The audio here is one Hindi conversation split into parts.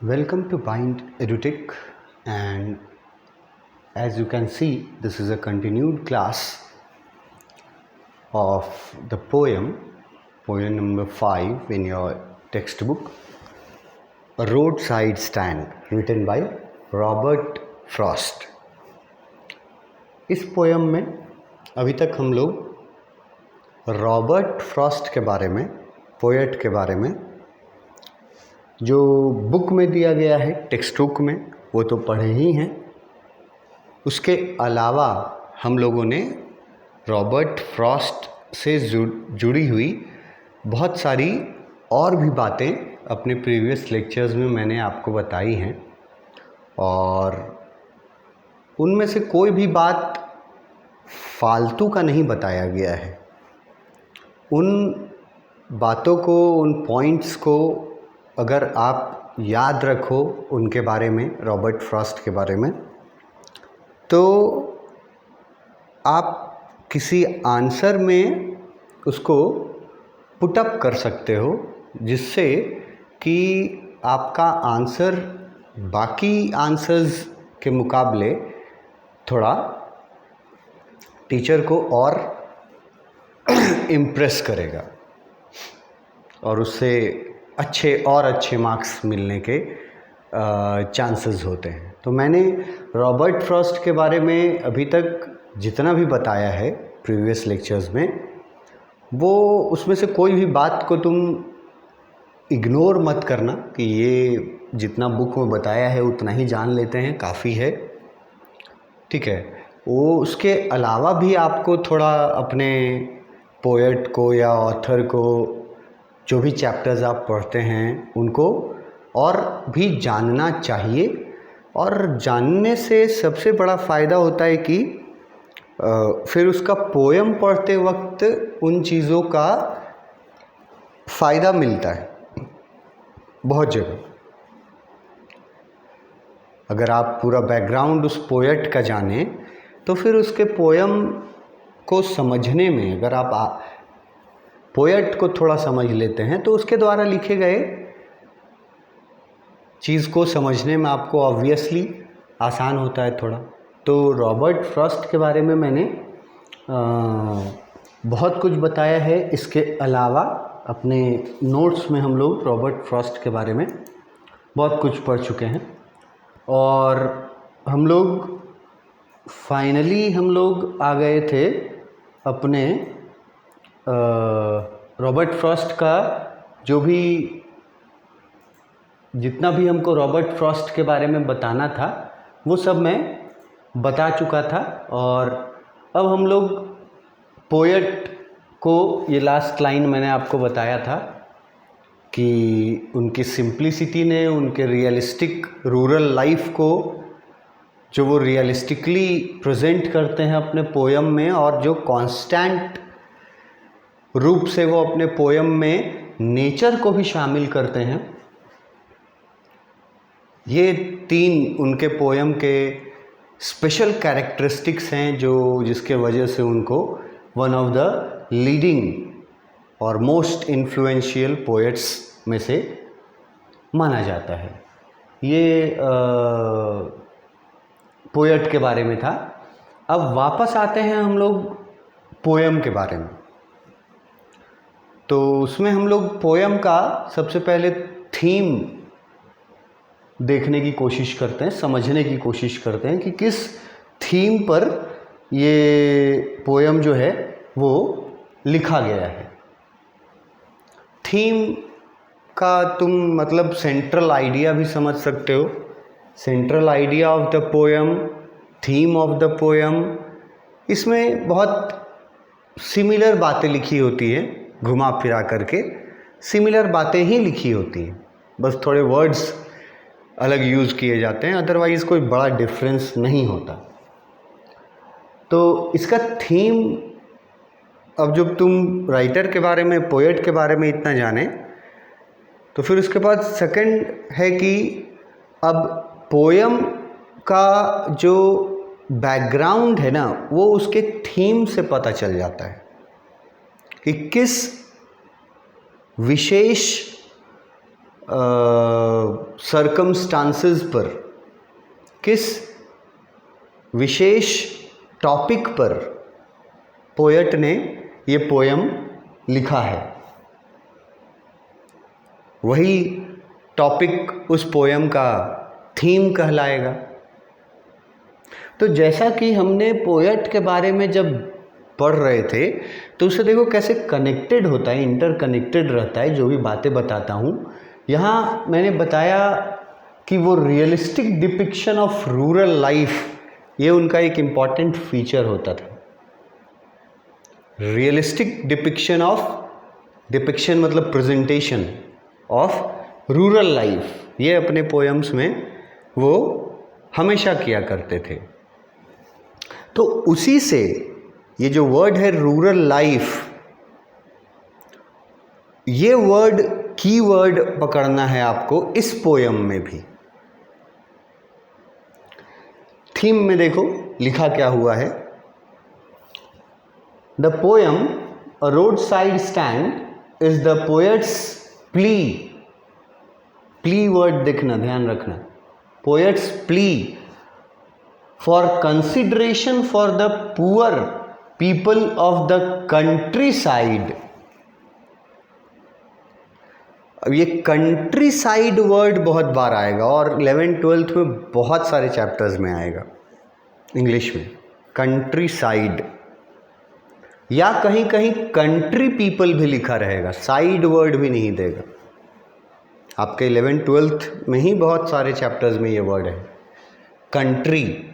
Welcome to Bind EduTech, and as you can see, this is a continued class of the poem number 5 in your textbook, A Roadside Stand, written by Robert Frost. इस पोयम में अभी तक हम लोग रॉबर्ट फ्रॉस्ट के बारे में, पोएट के बारे में जो बुक में दिया गया है, टेक्स्ट बुक में, वो तो पढ़े ही हैं। उसके अलावा हम लोगों ने रॉबर्ट फ्रॉस्ट से जुड़ी हुई बहुत सारी और भी बातें अपने प्रीवियस लेक्चर्स में मैंने आपको बताई हैं, और उनमें से कोई भी बात फालतू का नहीं बताया गया है। उन बातों को, उन पॉइंट्स को अगर आप याद रखो उनके बारे में, रॉबर्ट फ्रॉस्ट के बारे में, तो आप किसी आंसर में उसको पुट अप कर सकते हो, जिससे कि आपका आंसर बाकी आंसर्स के मुकाबले थोड़ा टीचर को और इम्प्रेस करेगा और उससे अच्छे मार्क्स मिलने के चांसेस होते हैं। तो मैंने रॉबर्ट फ्रॉस्ट के बारे में अभी तक जितना भी बताया है प्रीवियस लेक्चर्स में, वो उसमें से कोई भी बात को तुम इग्नोर मत करना कि ये जितना बुक में बताया है उतना ही जान लेते हैं, काफ़ी है, ठीक है। वो उसके अलावा भी आपको थोड़ा अपने पोएट को या ऑथर को, जो भी चैप्टर्स आप पढ़ते हैं, उनको और भी जानना चाहिए। और जानने से सबसे बड़ा फ़ायदा होता है कि फिर उसका पोएम पढ़ते वक्त उन चीज़ों का फ़ायदा मिलता है बहुत जगह। अगर आप पूरा बैकग्राउंड उस पोएट का जाने तो फिर उसके पोएम को समझने में, अगर आप पोएट को थोड़ा समझ लेते हैं तो उसके द्वारा लिखे गए चीज़ को समझने में आपको ऑब्वियसली आसान होता है थोड़ा। तो रॉबर्ट फ्रॉस्ट के बारे में मैंने बहुत कुछ बताया है। इसके अलावा अपने नोट्स में हम लोग रॉबर्ट फ्रॉस्ट के बारे में बहुत कुछ पढ़ चुके हैं, और हम लोग फाइनली आ गए थे अपने रॉबर्ट फ्रॉस्ट का जितना भी हमको रॉबर्ट फ्रॉस्ट के बारे में बताना था वो सब मैं बता चुका था। और अब हम लोग पोएट को, ये लास्ट लाइन मैंने आपको बताया था कि उनकी सिंप्लिसिटी ने उनके रियलिस्टिक रूरल लाइफ को, जो वो रियलिस्टिकली प्रेजेंट करते हैं अपने पोएम में, और जो कांस्टेंट रूप से वो अपने पोएम में नेचर को भी शामिल करते हैं, ये 3 उनके पोएम के स्पेशल कैरेक्टरिस्टिक्स हैं जिसके वजह से उनको वन ऑफ द लीडिंग और मोस्ट इन्फ्लुएंशियल पोएट्स में से माना जाता है। ये पोएट के बारे में था। अब वापस आते हैं हम लोग पोएम के बारे में। तो उसमें हम लोग पोएम का सबसे पहले थीम देखने की कोशिश करते हैं, समझने की कोशिश करते हैं कि किस थीम पर ये पोएम जो है वो लिखा गया है। थीम का तुम मतलब सेंट्रल आइडिया भी समझ सकते हो। Central idea of the poem, theme of the poem, इसमें बहुत सिमिलर बातें लिखी होती हैं, घुमा फिरा करके सिमिलर बातें ही लिखी होती हैं, बस थोड़े वर्ड्स अलग यूज़ किए जाते हैं, अदरवाइज़ कोई बड़ा डिफरेंस नहीं होता। तो इसका थीम, अब जब तुम राइटर के बारे में, पोएट के बारे में इतना जाने, तो फिर उसके बाद सेकंड है कि अब पोएम का जो बैकग्राउंड है ना, वो उसके थीम से पता चल जाता है कि किस विशेष सर्कमस्टांसेस पर, किस विशेष टॉपिक पर पोएट ने ये पोयम लिखा है, वही टॉपिक उस पोयम का थीम कहलाएगा। तो जैसा कि हमने पोएट के बारे में जब पढ़ रहे थे तो उससे देखो कैसे कनेक्टेड होता है, इंटरकनेक्टेड रहता है जो भी बातें बताता हूँ। यहाँ मैंने बताया कि वो realistic depiction of rural life, ये उनका एक इम्पॉर्टेंट फीचर होता था। रियलिस्टिक डिपिक्शन मतलब प्रेजेंटेशन ऑफ रूरल लाइफ, ये अपने पोएम्स में वो हमेशा किया करते थे। तो उसी से ये जो वर्ड है रूरल लाइफ, ये वर्ड की वर्ड पकड़ना है आपको इस पोयम में भी। थीम में देखो लिखा क्या हुआ है, the poem a road side stand is the poets plea. Plea word देखना, ध्यान रखना, poets plea for consideration for the poor people of the country side. अब ये कंट्री साइड वर्ड बहुत बार आएगा और 11th-12th में बहुत सारे चैप्टर्स में आएगा इंग्लिश में, कंट्री साइड, या कहीं कहीं कंट्री पीपल भी लिखा रहेगा, साइड वर्ड भी नहीं देगा। आपके 11th-12th में ही बहुत सारे चैप्टर्स में ये वर्ड है कंट्री।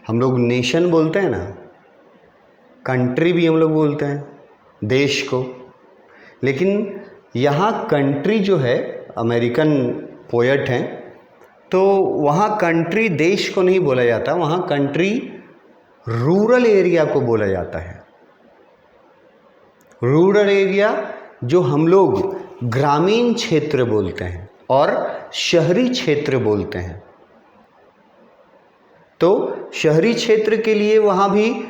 हम लोग नेशन बोलते हैं ना, कंट्री भी हम लोग बोलते हैं देश को, लेकिन यहाँ कंट्री जो है, अमेरिकन पोएट हैं तो वहाँ कंट्री देश को नहीं बोला जाता, वहाँ कंट्री रूरल एरिया को बोला जाता है। रूरल एरिया जो हम लोग ग्रामीण क्षेत्र बोलते हैं और शहरी क्षेत्र बोलते हैं। तो शहरी क्षेत्र के लिए वहाँ भी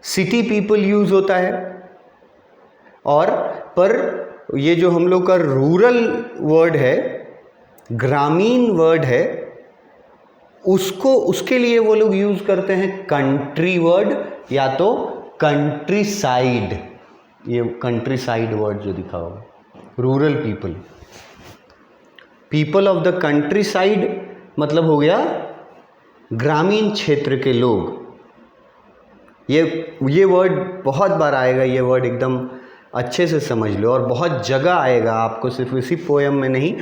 सिटी पीपल यूज़ होता है, और पर ये जो हम लोग का रूरल वर्ड है, ग्रामीण वर्ड है, उसको उसके लिए वो लोग यूज़ करते हैं कंट्री वर्ड या तो कंट्री साइड। ये कंट्री साइड वर्ड जो दिखा हुआ, rural people, people of the country side मतलब हो गया ग्रामीण क्षेत्र के लोग। ये वर्ड बहुत बार आएगा, ये वर्ड एकदम अच्छे से समझ लो, और बहुत जगह आएगा आपको, सिर्फ इसी पोएम में नहीं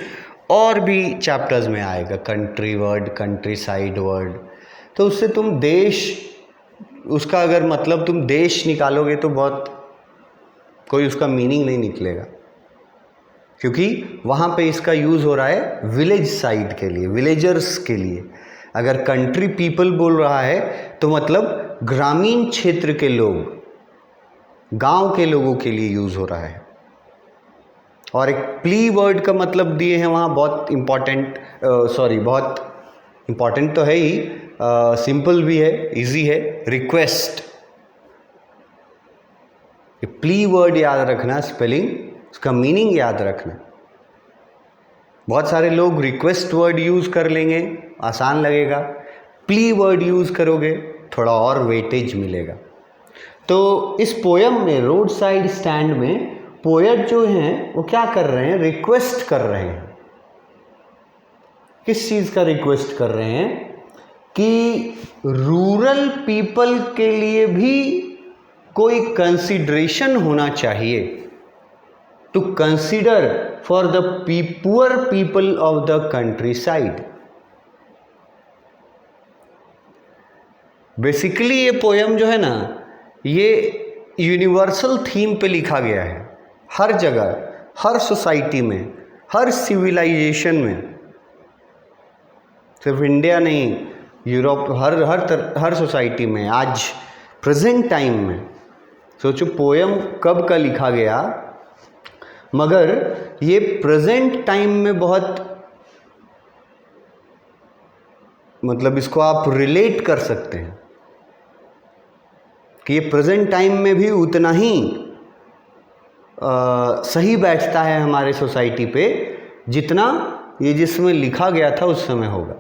और भी चैप्टर्स में आएगा country word, country side word. तो उससे तुम देश, उसका अगर मतलब तुम देश निकालोगे तो बहुत कोई उसका मीनिंग नहीं निकलेगा, क्योंकि वहाँ पे इसका यूज़ हो रहा है विलेज साइड के लिए, विलेजर्स के लिए। अगर कंट्री पीपल बोल रहा है तो मतलब ग्रामीण क्षेत्र के लोग, गांव के लोगों के लिए यूज़ हो रहा है। और एक प्ली वर्ड का मतलब दिए हैं वहाँ, बहुत इम्पॉर्टेंट, बहुत इम्पॉर्टेंट तो है ही, सिंपल भी है, इजी है, रिक्वेस्ट। प्ली वर्ड याद रखना, स्पेलिंग, उसका मीनिंग याद रखना। बहुत सारे लोग रिक्वेस्ट वर्ड यूज़ कर लेंगे, आसान लगेगा, प्ली वर्ड यूज़ करोगे थोड़ा और वेटेज मिलेगा। तो इस पोयम में, रोड साइड स्टैंड में, पोएट जो हैं वो क्या कर रहे हैं, रिक्वेस्ट कर रहे हैं। किस चीज़ का रिक्वेस्ट कर रहे हैं कि रूरल पीपल के लिए भी कोई कंसिडरेशन होना चाहिए, to consider for the poor people of the country side. Basically ये पोयम जो है ना, ये यूनिवर्सल थीम पे लिखा गया है, हर जगह, हर सोसाइटी में, हर सिविलाइजेशन में, सिर्फ इंडिया नहीं, यूरोप, हर सोसाइटी में, आज प्रेजेंट टाइम में। सोचो पोयम कब का लिखा गया, मगर ये प्रेजेंट टाइम में बहुत, मतलब इसको आप रिलेट कर सकते हैं कि ये प्रेजेंट टाइम में भी उतना ही सही बैठता है हमारे सोसाइटी पे जितना ये जिसमें लिखा गया था उस समय होगा।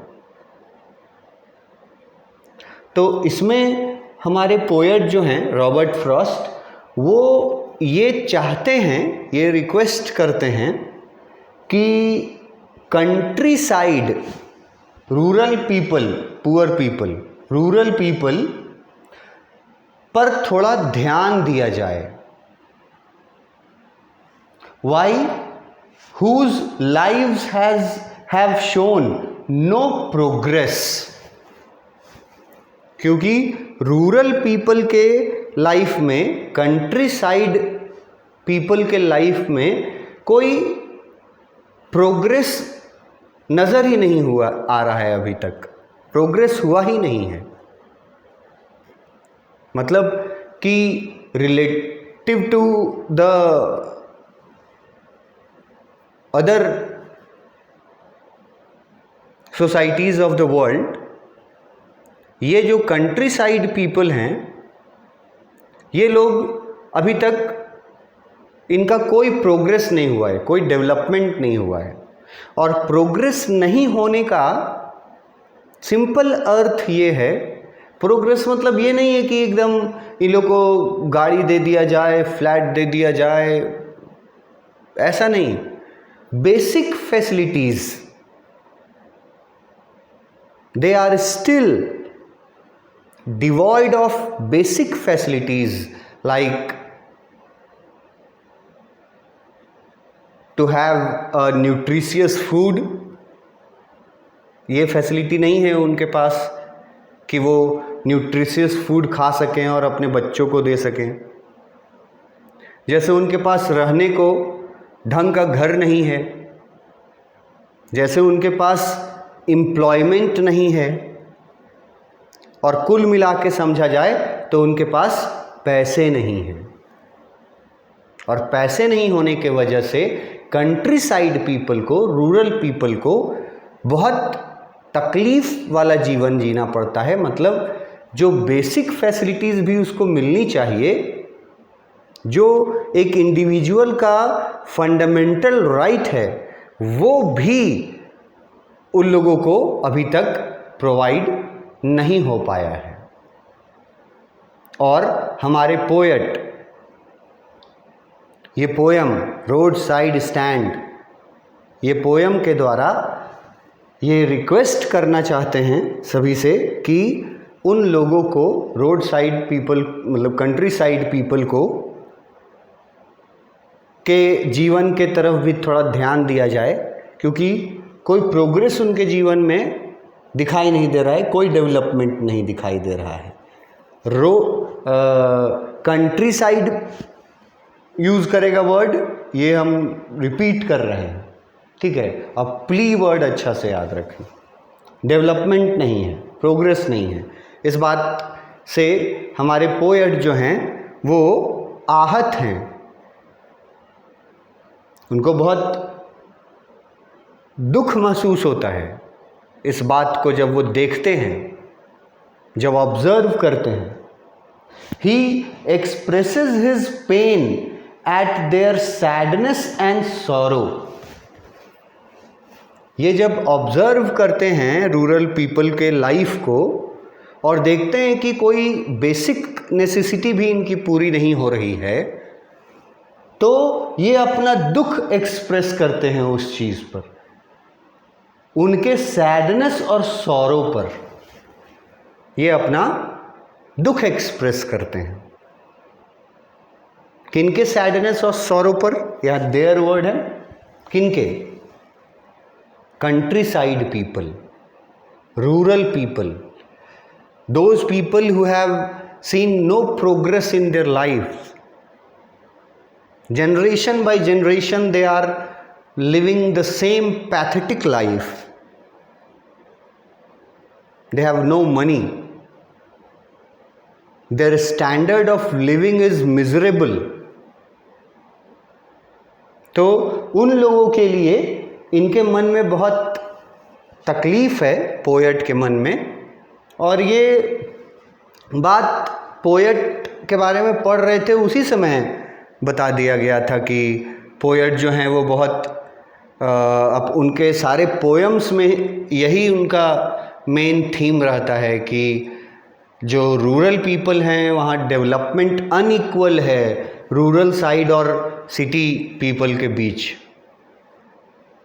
तो इसमें हमारे पोएट जो हैं रॉबर्ट फ्रॉस्ट, वो ये चाहते हैं, ये रिक्वेस्ट करते हैं कि country side rural people, poor people, rural people पर थोड़ा ध्यान दिया जाए। Why? Whose lives have shown no progress? क्योंकि रूरल पीपल के लाइफ में, कंट्री साइड पीपल के लाइफ में कोई प्रोग्रेस नज़र ही नहीं हुआ आ रहा है, अभी तक प्रोग्रेस हुआ ही नहीं है। मतलब कि relative to the other societies of the world, ये जो कंट्री साइड पीपल हैं, ये लोग अभी तक इनका कोई प्रोग्रेस नहीं हुआ है, कोई डेवलपमेंट नहीं हुआ है। और प्रोग्रेस नहीं होने का सिंपल अर्थ ये है, प्रोग्रेस मतलब ये नहीं है कि एकदम इन लोग को गाड़ी दे दिया जाए, फ्लैट दे दिया जाए, ऐसा नहीं। Basic facilities, they are still devoid of basic facilities like to have a nutritious food। ये फैसिलिटी नहीं है उनके पास कि वो न्यूट्रिशियस फूड खा सकें और अपने बच्चों को दे सकें। जैसे उनके पास रहने को ढंग का घर नहीं है, जैसे उनके पास एम्प्लॉयमेंट नहीं है, और कुल मिला के समझा जाए तो उनके पास पैसे नहीं हैं। और पैसे नहीं होने के वजह से कंट्री साइड पीपल को, रूरल पीपल को बहुत तकलीफ वाला जीवन जीना पड़ता है। मतलब जो बेसिक फैसिलिटीज़ भी उसको मिलनी चाहिए, जो एक इंडिविजुअल का फंडामेंटल राइट है, वो भी उन लोगों को अभी तक प्रोवाइड नहीं हो पाया है। और हमारे पोएट ये पोयम रोड साइड स्टैंड, ये पोयम के द्वारा ये रिक्वेस्ट करना चाहते हैं सभी से कि उन लोगों को, रोड साइड पीपल मतलब कंट्री साइड पीपल को, के जीवन के तरफ भी थोड़ा ध्यान दिया जाए, क्योंकि कोई प्रोग्रेस उनके जीवन में दिखाई नहीं दे रहा है, कोई डेवलपमेंट नहीं दिखाई दे रहा है। कंट्री साइड यूज़ करेगा वर्ड, ये हम रिपीट कर रहे हैं, ठीक है। अब प्ली वर्ड अच्छा से याद रखें। डेवलपमेंट नहीं है, प्रोग्रेस नहीं है। इस बात से हमारे पोएट जो हैं वो आहत हैं, उनको बहुत दुख महसूस होता है इस बात को जब वो देखते हैं, जब ऑब्जर्व करते हैं। ही expresses his pain eight there sadness and sorrow. ये जब ऑब्जर्व करते हैं रूरल पीपल के लाइफ को और देखते हैं कि कोई बेसिक नेसेसिटी भी इनकी पूरी नहीं हो रही है, तो ये अपना दुख एक्सप्रेस करते हैं उस चीज़ पर, उनके सैडनेस और सॉरो पर ये अपना दुख एक्सप्रेस करते हैं। किनके सैडनेस और सॉरो पर? यह देयर वर्ड है। किनके? Country side people, rural people, those people who have seen no progress in their life. Generation by generation they are living the same pathetic life. They have no money. Their standard of living is miserable. तो उन लोगों के लिए इनके मन में बहुत तकलीफ़ है, पोएट के मन में। और ये बात पोएट के बारे में पढ़ रहे थे उसी समय बता दिया गया था कि पोएट जो हैं वो बहुत अब उनके सारे पोएम्स में यही उनका मेन थीम रहता है कि जो रूरल पीपल हैं वहाँ डेवलपमेंट अनइक्वल है रूरल साइड और सिटी पीपल के बीच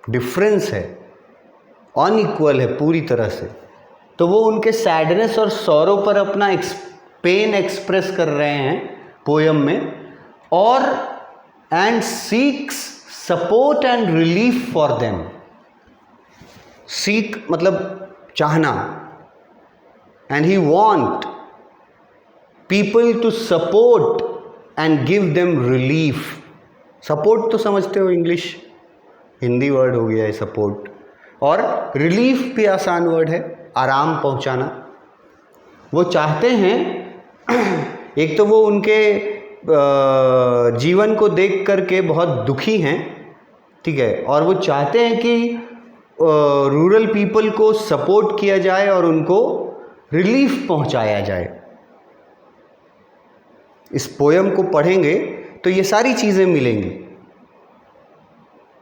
डिफरेंस है, अनइक्वल है पूरी तरह से। तो वो उनके सैडनेस और सौरों पर अपना पेन एक्सप्रेस कर रहे हैं पोयम में, और and seeks support and relief for them. Seek मतलब चाहना, and he want people to support and give them relief. Support तो समझते हो, इंग्लिश हिंदी वर्ड हो गया है सपोर्ट, और रिलीफ भी आसान वर्ड है, आराम पहुंचाना। वो चाहते हैं एक तो वो उनके जीवन को देख करके बहुत दुखी हैं, ठीक है, और वो चाहते हैं कि रूरल पीपल को सपोर्ट किया जाए और उनको रिलीफ पहुंचाया जाए। इस पोयम को पढ़ेंगे तो ये सारी चीज़ें मिलेंगी,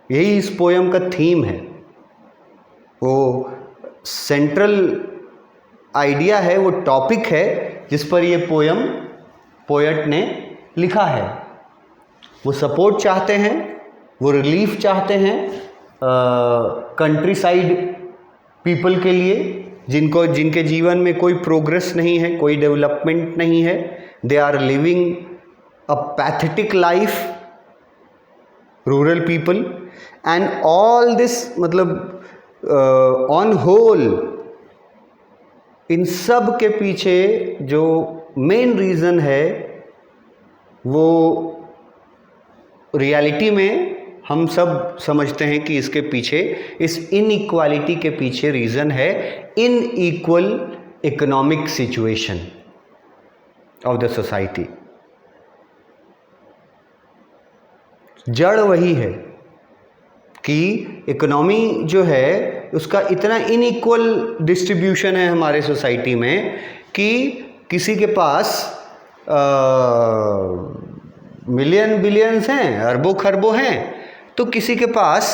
यही इस पोयम का थीम है। वो सेंट्रल आइडिया है, वो टॉपिक है जिस पर ये पोयम पोएट ने लिखा है। वो सपोर्ट चाहते हैं, वो रिलीफ चाहते हैं कंट्री साइड पीपल के लिए, जिनके जीवन में कोई प्रोग्रेस नहीं है, कोई डेवलपमेंट नहीं है। They are living a pathetic life, rural people, and all this मतलब ऑन होल इन सब के पीछे जो मेन रीज़न है वो रियलिटी में हम सब समझते हैं कि इसके पीछे, इस इनइक्वालिटी के पीछे रीज़न है inequal economic situation of the society. जड़ वही है कि इकोनॉमी जो है उसका इतना इनइक्वल डिस्ट्रीब्यूशन है हमारे सोसाइटी में कि किसी के पास मिलियन बिलियंस हैं, अरबों खरबों हैं, तो किसी के पास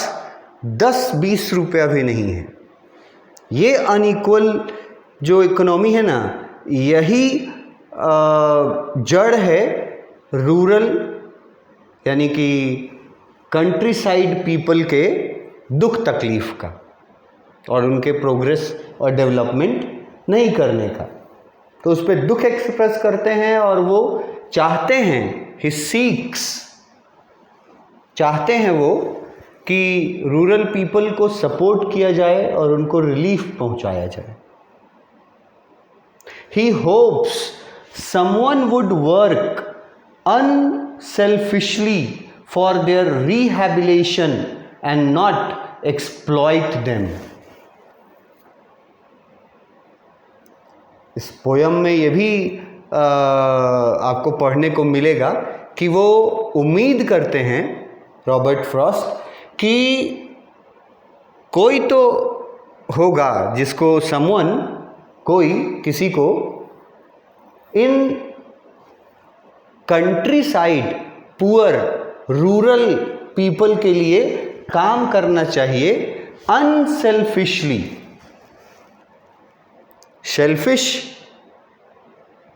10-20 रुपया भी नहीं है। ये अनइक्वल जो इकोनॉमी है ना, यही जड़ है रूरल यानी कि कंट्री साइड पीपल के दुख तकलीफ का और उनके प्रोग्रेस और डेवलपमेंट नहीं करने का। तो उस पर दुख एक्सप्रेस करते हैं और वो चाहते हैं, ही सीक्स, चाहते हैं वो कि रूरल पीपल को सपोर्ट किया जाए और उनको रिलीफ पहुंचाया जाए। He hopes someone would work unselfishly for their rehabilitation and not exploit them। इस पोयम में ये भी आपको पढ़ने को मिलेगा कि वो उम्मीद करते हैं रॉबर्ट फ्रॉस्ट कि कोई तो होगा जिसको समवन, कोई किसी को in country side poor rural people के लिए काम करना चाहिए अनसेल्फिशली। सेल्फिश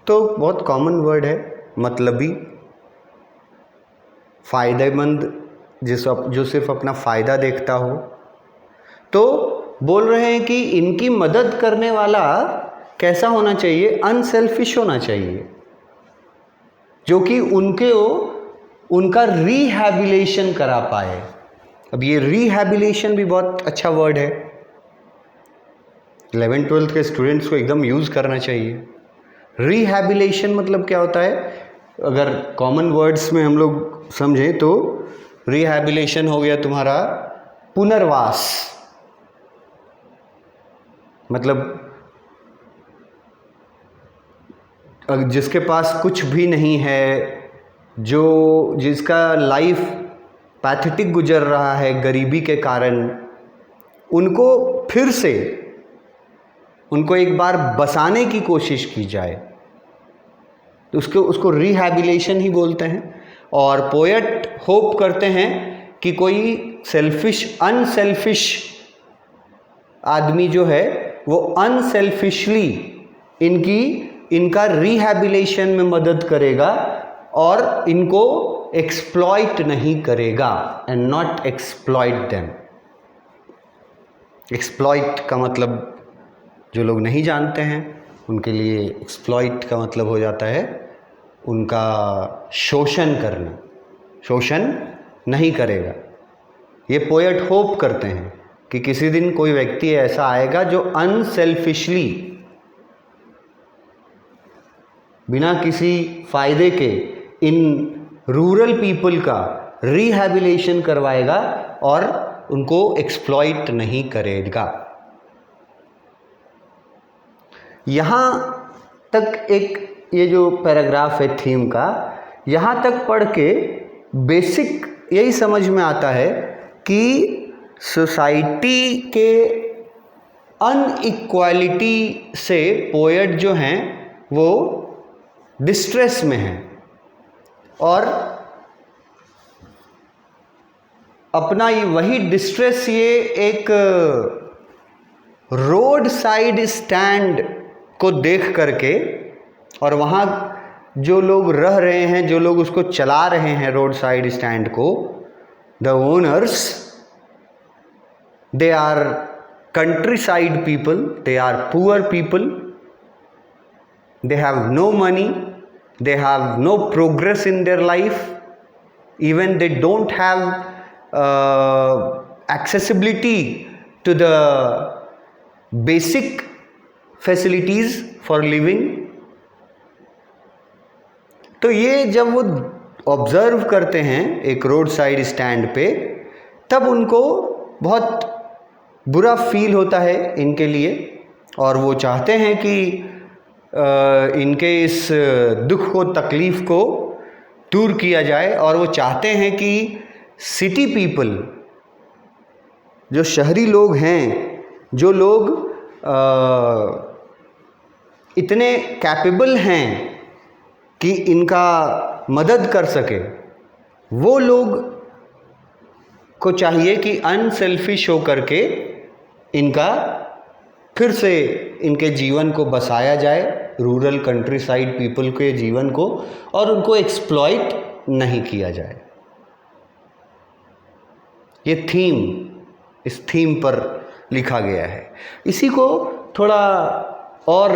तो बहुत कॉमन वर्ड है, मतलबी, फायदेमंद, जो सिर्फ अपना फ़ायदा देखता हो। तो बोल रहे हैं कि इनकी मदद करने वाला कैसा होना चाहिए, अनसेल्फिश होना चाहिए, जो कि उनका रिहैबिलिटेशन करा पाए। अब ये रिहैबिलिटेशन भी बहुत अच्छा वर्ड है, 11th-12th के स्टूडेंट्स को एकदम यूज़ करना चाहिए। रिहैबिलिटेशन मतलब क्या होता है, अगर कॉमन वर्ड्स में हम लोग समझें तो रिहैबिलिटेशन हो गया तुम्हारा पुनर्वास, मतलब जिसके पास कुछ भी नहीं है, जिसका लाइफ पैथेटिक गुजर रहा है गरीबी के कारण, उनको फिर से उनको एक बार बसाने की कोशिश की जाए, तो उसको रिहैबिलिटेशन ही बोलते हैं। और पोएट होप करते हैं कि कोई अनसेल्फिश आदमी जो है वो अनसेल्फिशली इनका रिहैबिलिटेशन में मदद करेगा और इनको एक्सप्लॉइट नहीं करेगा, and not exploit them. Exploit का मतलब जो लोग नहीं जानते हैं उनके लिए एक्सप्लॉइट का मतलब हो जाता है उनका शोषण करना। शोषण नहीं करेगा। ये पोएट होप करते हैं कि किसी दिन कोई व्यक्ति ऐसा आएगा जो अनसेल्फिशली, बिना किसी फायदे के इन रूरल पीपल का रिहैबिलिटेशन करवाएगा और उनको एक्सप्लॉइट नहीं करेगा। यहाँ तक एक ये जो पैराग्राफ है थीम का, यहाँ तक पढ़ के बेसिक यही समझ में आता है कि सोसाइटी के अनइक्वालिटी से पोएट जो हैं वो डिस्ट्रेस में हैं और अपना वही डिस्ट्रेस ये एक रोड साइड स्टैंड को देख करके, और वहाँ जो लोग रह रहे हैं, जो लोग उसको चला रहे हैं रोड साइड स्टैंड को, the owners, they are countryside people, they are poor people, they have no money, they have no progress in their life, even they don't have accessibility to the basic facilities for living। तो ये जब वो ऑब्जर्व करते हैं एक रोड साइड स्टैंड पे, तब उनको बहुत बुरा फील होता है इनके लिए, और वो चाहते हैं कि इनके इस दुख को, तकलीफ़ को दूर किया जाए, और वो चाहते हैं कि सिटी पीपल, जो शहरी लोग हैं, जो लोग इतने कैपेबल हैं कि इनका मदद कर सके, वो लोग को चाहिए कि अनसेल्फिश हो करके इनका फिर से इनके जीवन को बसाया जाए, रूरल कंट्री साइड पीपल के जीवन को, और उनको एक्सप्लॉइट नहीं किया जाए। ये थीम, इस थीम पर लिखा गया है। इसी को थोड़ा और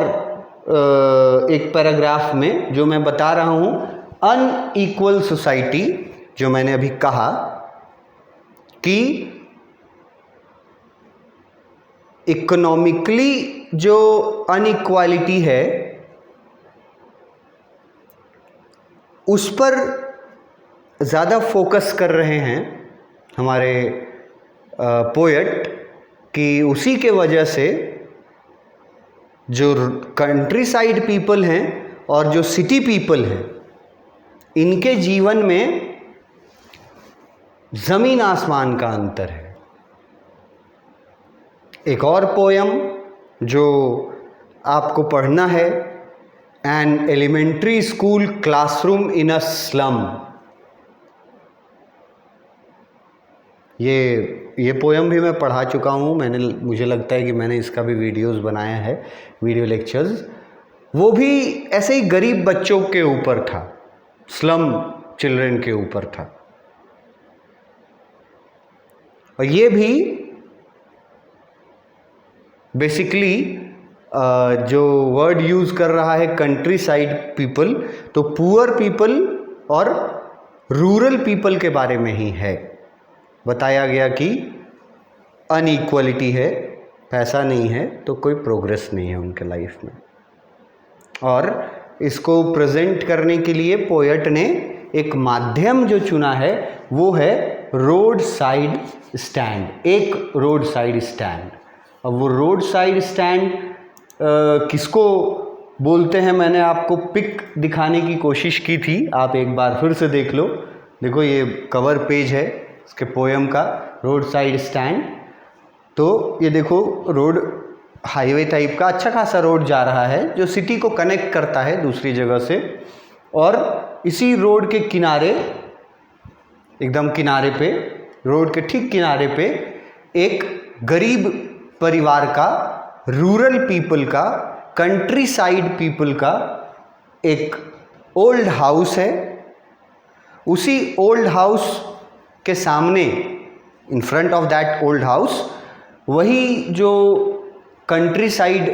एक पैराग्राफ में जो मैं बता रहा हूँ, अनइक्वल सोसाइटी, जो मैंने अभी कहा कि इकोनॉमिकली जो अनइक्वालिटी है उस पर ज़्यादा फोकस कर रहे हैं हमारे पोएट, कि उसी के वजह से जो कंट्री साइड पीपल हैं और जो सिटी पीपल हैं, इनके जीवन में ज़मीन आसमान का अंतर है। एक और पोयम जो आपको पढ़ना है, an elementary school classroom in a slum. ये पोयम भी मैं पढ़ा चुका हूँ, मुझे लगता है कि मैंने इसका भी वीडियोस बनाया है, वीडियो लेक्चर्स। वो भी ऐसे ही गरीब बच्चों के ऊपर था, स्लम चिल्ड्रन के ऊपर था। और ये भी बेसिकली जो वर्ड यूज़ कर रहा है कंट्री साइड पीपल, तो पुअर पीपल और रूरल पीपल के बारे में ही है। बताया गया कि अनइक्वलिटी है, पैसा नहीं है तो कोई प्रोग्रेस नहीं है उनके लाइफ में। और इसको प्रेजेंट करने के लिए पोएट ने एक माध्यम जो चुना है वो है रोड साइड स्टैंड, एक रोड साइड स्टैंड। अब वो रोड साइड स्टैंड किसको बोलते हैं, मैंने आपको पिक दिखाने की कोशिश की थी, आप एक बार फिर से देख लो। देखो ये कवर पेज है इसके पोयम का, रोड साइड स्टैंड। तो ये देखो रोड, हाईवे टाइप का अच्छा खासा रोड जा रहा है जो सिटी को कनेक्ट करता है दूसरी जगह से, और इसी रोड के किनारे एकदम किनारे पे, रोड के ठीक किनारे पे एक गरीब परिवार का, रूरल पीपल का, कंट्री साइड पीपल का एक ओल्ड हाउस है। उसी ओल्ड हाउस के सामने, in front of that old house, वही जो कंट्री साइड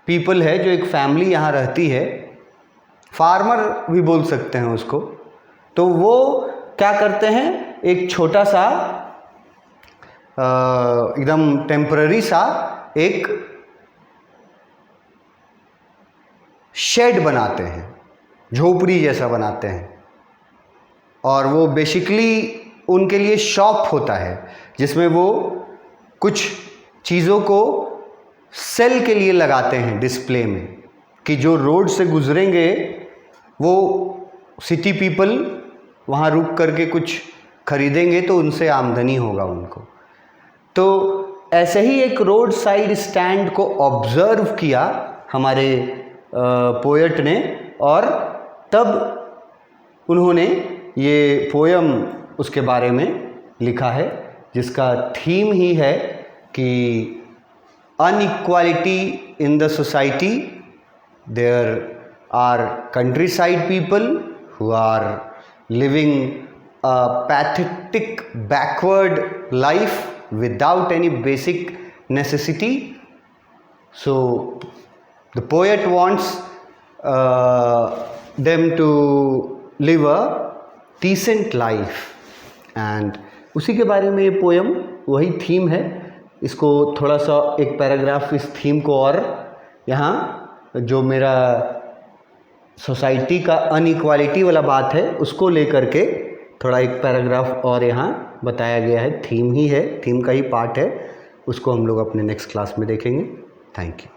पीपल है, जो एक फैमिली यहाँ रहती है, फार्मर भी बोल सकते हैं उसको, तो वो क्या करते हैं, एक छोटा सा एकदम टेम्पररी सा एक शेड बनाते हैं, झोपड़ी जैसा बनाते हैं, और वो बेसिकली उनके लिए शॉप होता है जिसमें वो कुछ चीज़ों को सेल के लिए लगाते हैं डिस्प्ले में, कि जो रोड से गुजरेंगे वो सिटी पीपल वहाँ रुक करके कुछ खरीदेंगे तो उनसे आमदनी होगा उनको। तो ऐसे ही एक रोड साइड स्टैंड को ऑब्जर्व किया हमारे पोएट ने, और तब उन्होंने ये पोयम उसके बारे में लिखा है, जिसका थीम ही है कि inequality in the society, there are countryside people who are living a pathetic backward life without any basic necessity. So the poet wants them to live a decent life, and उसी के बारे में ये पोयम, वही थीम है। इसको थोड़ा सा एक पैराग्राफ इस थीम को और यहाँ जो मेरा सोसाइटी का अनइक्वालिटी वाला बात है उसको लेकर के थोड़ा एक पैराग्राफ और यहाँ बताया गया है। थीम ही है, थीम का ही पार्ट है, उसको हम लोग अपने नेक्स्ट क्लास में देखेंगे। Thank you.